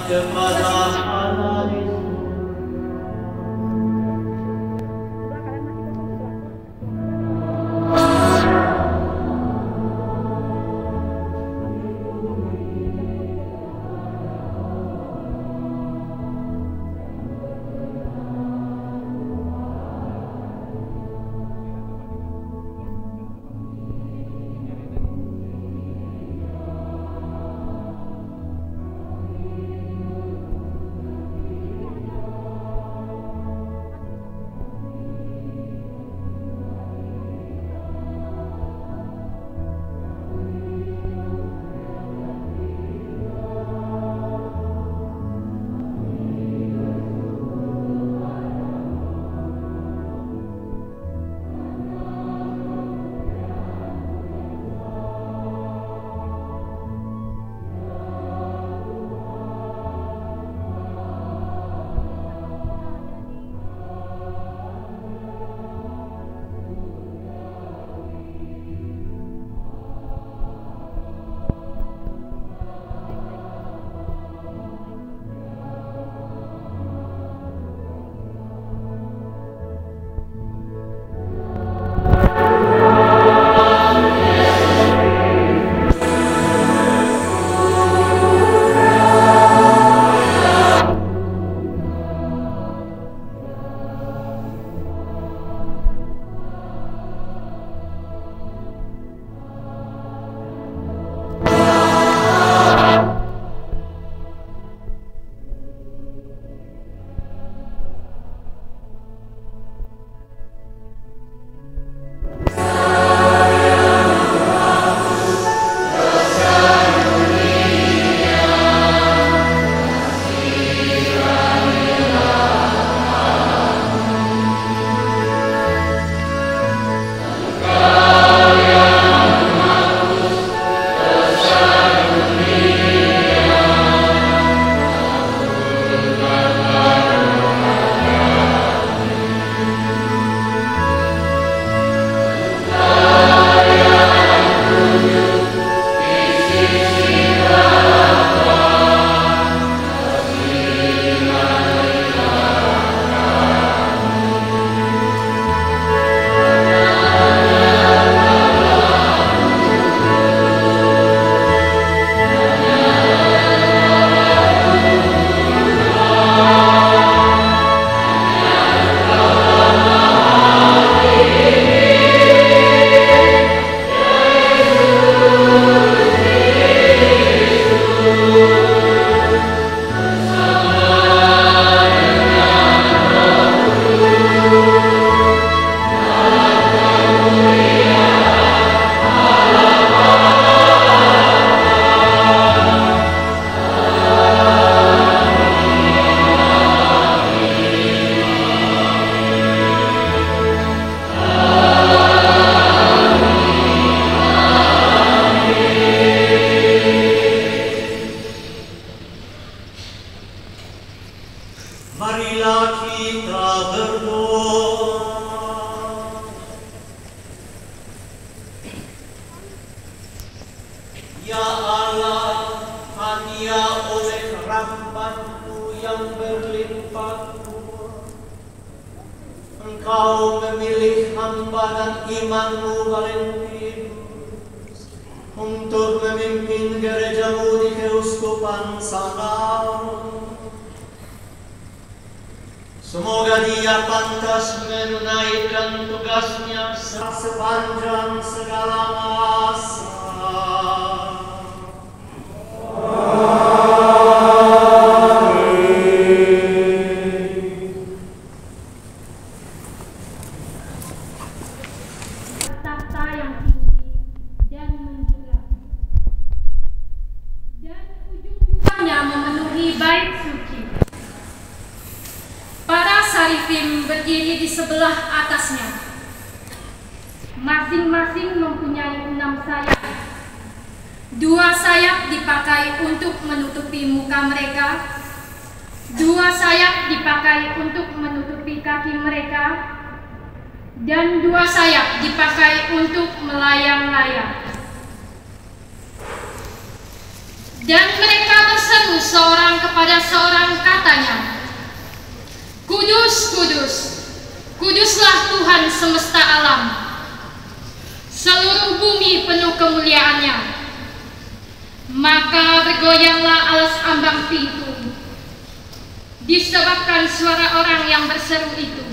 kepada Allah di marilah kita berdoa. Ya Allah, hanya oleh rahmat-Mu yang berlimpah Engkau memilih hamba dan iman-Mu Valentinus untuk memimpin gereja-Mu di keuskupan Salem. Semoga dia pantas menunaikan tugasnya sepanjang segala masa. Tahta yang tinggi dan menjulang, dan ujung-ujungnya memenuhi bait suci. Para sarifim berdiri di sebelah atasnya. Masing-masing mempunyai 6 sayap. 2 sayap dipakai untuk menutupi muka mereka. 2 sayap dipakai untuk menutupi kaki mereka. Dan 2 sayap dipakai untuk melayang-layang. Dan mereka berseru seorang kepada kemuliaannya. Maka bergoyanglah alas ambang pintu, disebabkan suara orang yang berseru itu.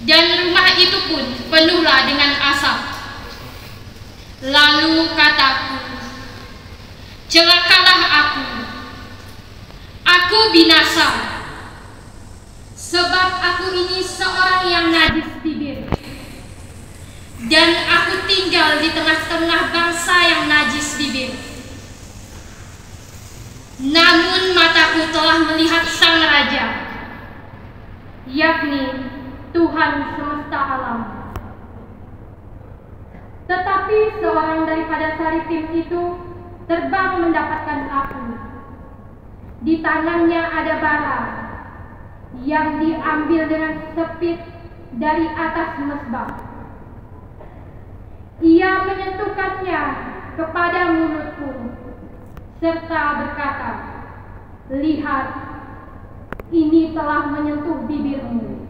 Dan rumah itu pun penuhlah dengan asap. Lalu kataku, celakalah aku binasa, sebab aku ini seorang yang najis bibir, dan aku tinggal di tengah-tengah bangsa yang najis bibir. Namun mataku telah melihat Sang Raja, yakni Tuhan semesta alam. Tetapi seorang daripada Saraphim itu terbang mendapatkan aku. Di tangannya ada bara yang diambil dengan sepit dari atas mezbah. Ia menyentuhkannya kepada mulutku serta berkata, lihat, ini telah menyentuh bibirmu.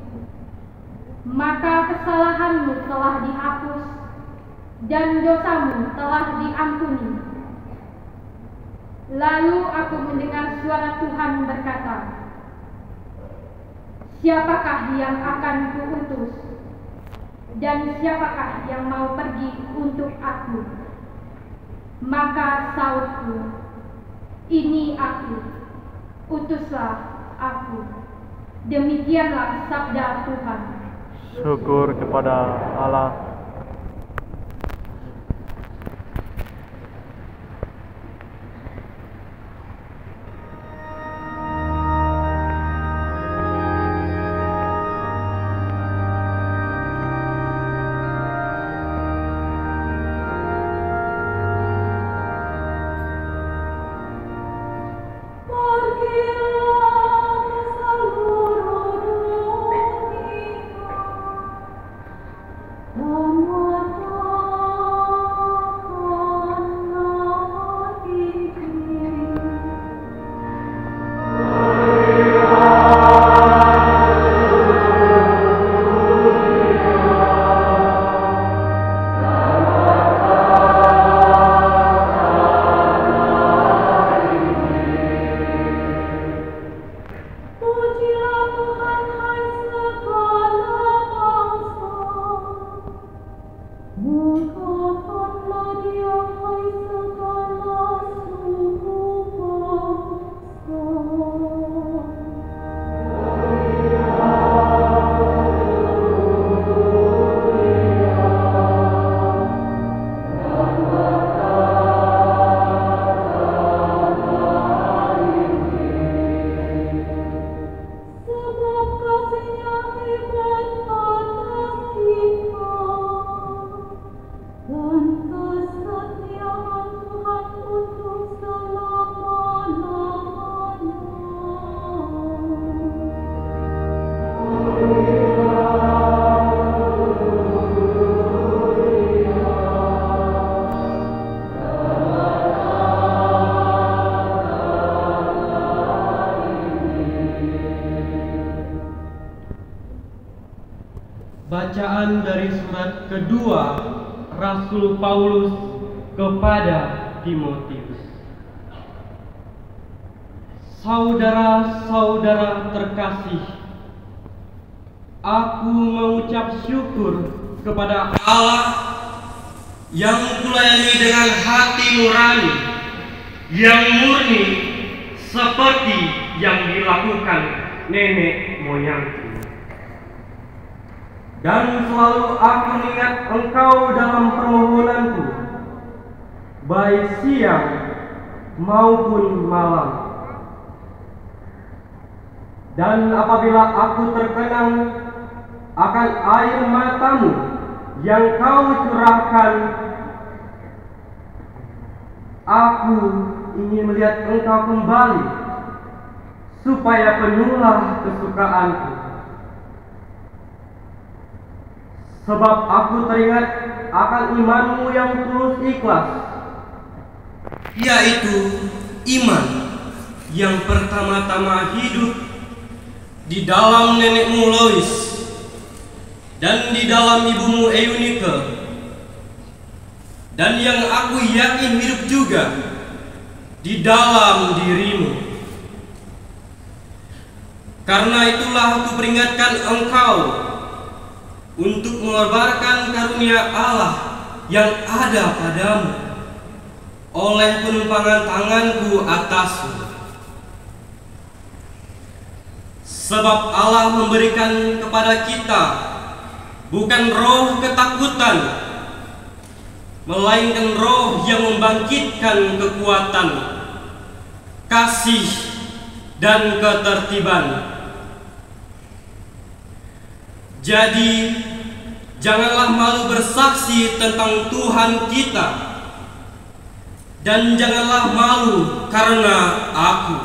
Maka kesalahanmu telah dihapus dan dosamu telah diampuni. Lalu aku mendengar suara Tuhan berkata, siapakah yang akan kuutus, dan siapakah yang mau pergi untuk aku? Maka sautku, ini aku, utuslah aku. Demikianlah sabda Tuhan. Syukur kepada Allah. Bacaan dari surat kedua Rasul Paulus kepada Timotius. Saudara-saudara terkasih, aku mengucap syukur kepada Allah yang kulayani dengan hati nurani yang murni seperti yang dilakukan nenek moyangku. Dan selalu aku ingat engkau dalam permohonanku, baik siang maupun malam. Dan apabila aku terkenang akan air matamu yang kau curahkan, aku ingin melihat engkau kembali, supaya penuhlah kesukaanku. Sebab aku teringat akan imanmu yang tulus ikhlas, yaitu iman yang pertama-tama hidup di dalam nenekmu Lois dan di dalam ibumu Eunike, dan yang aku yakin hidup juga di dalam dirimu. Karena itulah aku peringatkan engkau untuk mengobarkan karunia Allah yang ada padamu oleh penumpangan tanganku atasmu. Sebab Allah memberikan kepada kita bukan roh ketakutan, melainkan roh yang membangkitkan kekuatan, kasih, dan ketertiban. Jadi, janganlah malu bersaksi tentang Tuhan kita, dan janganlah malu karena aku,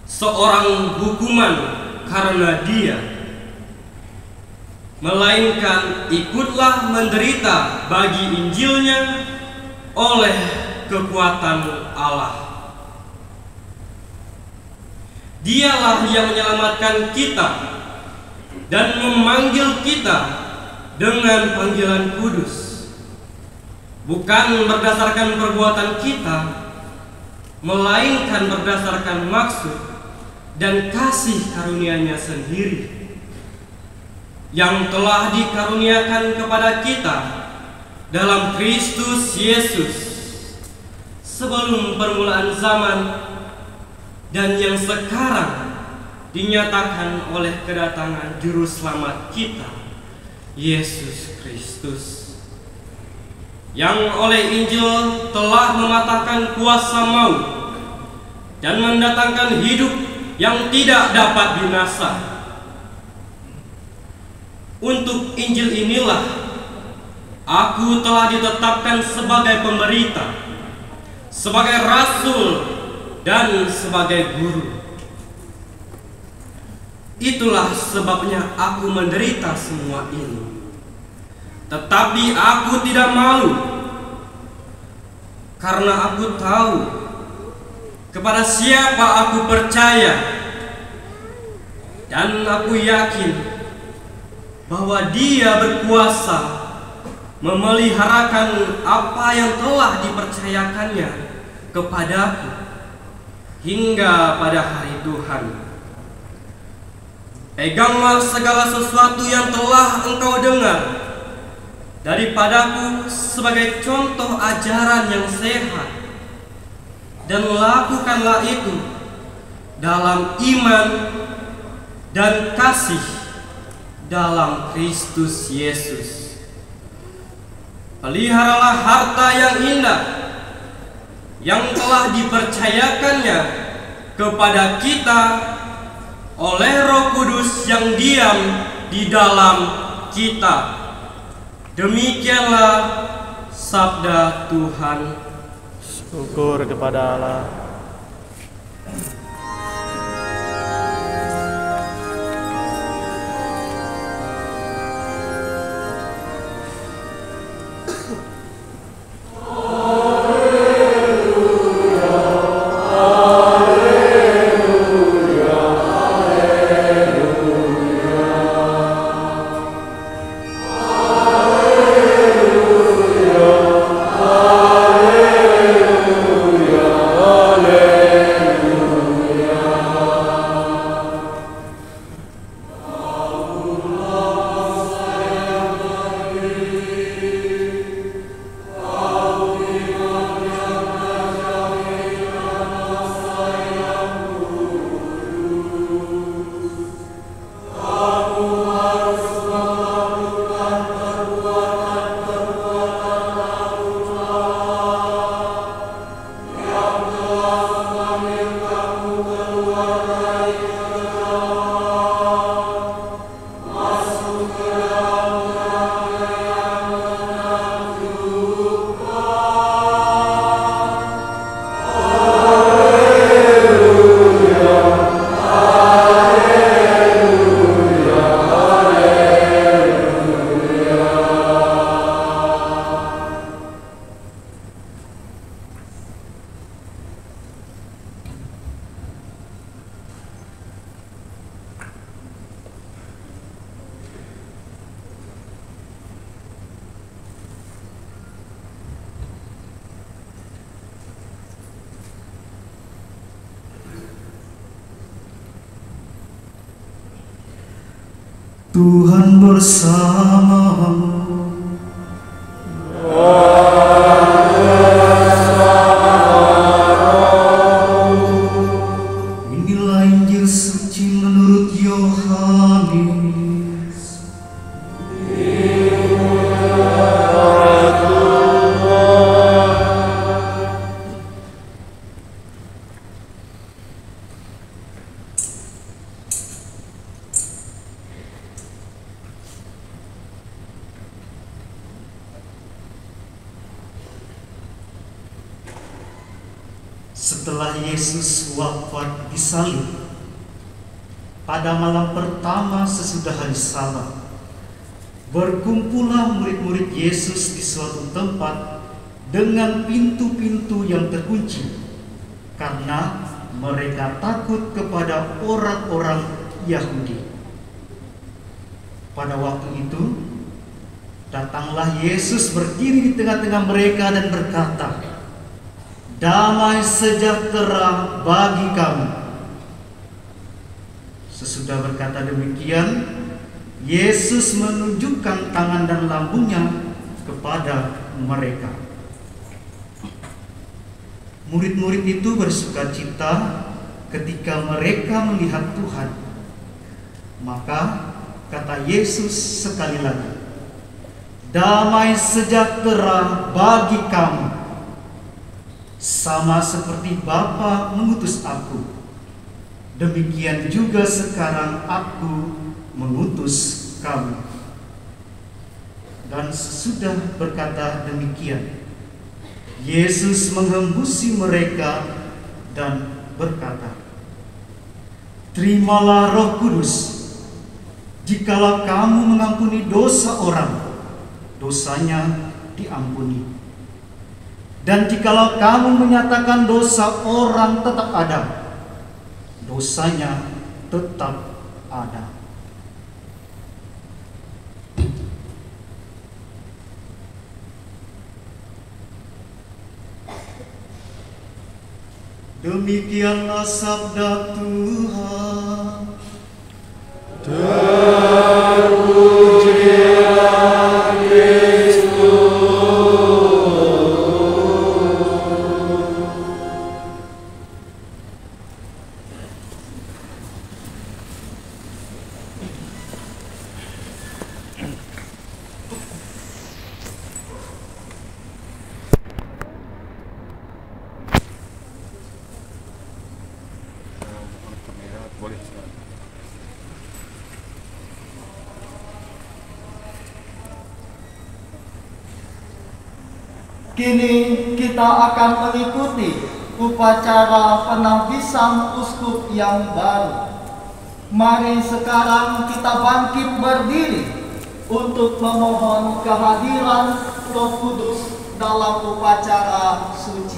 seorang hukuman karena Dia, melainkan ikutlah menderita bagi Injilnya oleh kekuatan Allah. Dialah yang menyelamatkan kita dan memanggil kita dengan panggilan kudus, bukan berdasarkan perbuatan kita, melainkan berdasarkan maksud dan kasih karunia-Nya sendiri yang telah dikaruniakan kepada kita dalam Kristus Yesus sebelum permulaan zaman, dan yang sekarang dinyatakan oleh kedatangan Juru Selamat kita, Yesus Kristus, yang oleh Injil telah mematahkan kuasa maut dan mendatangkan hidup yang tidak dapat binasa. Untuk Injil inilah aku telah ditetapkan sebagai pemberita, sebagai rasul, dan sebagai guru. Itulah sebabnya aku menderita semua ini. Tetapi aku tidak malu, karena aku tahu kepada siapa aku percaya, dan aku yakin bahwa Dia berkuasa memeliharakan apa yang telah dipercayakannya kepadaku hingga pada hari Tuhan. Peganglah segala sesuatu yang telah engkau dengar daripadaku sebagai contoh ajaran yang sehat, dan lakukanlah itu dalam iman dan kasih dalam Kristus Yesus. Peliharalah harta yang indah yang telah dipercayakannya kepada kita oleh Roh Kudus yang diam di dalam kita. Demikianlah sabda Tuhan. Syukur kepada Allah. Hallelujah. Tuhan bersamamu. Inilah Injil suci menurut Yohanes. Setelah Yesus wafat di salib, pada malam pertama sesudah hari Sabat, berkumpullah murid-murid Yesus di suatu tempat dengan pintu-pintu yang terkunci, karena mereka takut kepada orang-orang Yahudi. Pada waktu itu, datanglah Yesus berdiri di tengah-tengah mereka dan berkata, "Damai sejahtera bagi kamu." Sesudah berkata demikian, Yesus menunjukkan tangan dan lambungnya kepada mereka. Murid-murid itu bersukacita ketika mereka melihat Tuhan. Maka kata Yesus sekali lagi, "Damai sejahtera bagi kamu. Sama seperti Bapa mengutus aku, demikian juga sekarang aku mengutus kamu." Dan sesudah berkata demikian, Yesus mengembusi mereka dan berkata, "Terimalah Roh Kudus. Jikalau kamu mengampuni dosa orang, dosanya diampuni. Dan jikalau kamu menyatakan dosa orang tetap ada, dosanya tetap ada." Demikianlah sabda Tuhan. Terpujilah Kristus. Kini kita akan mengikuti upacara penampisan uskup yang baru. Mari sekarang kita bangkit berdiri untuk memohon kehadiran Roh Kudus dalam upacara suci.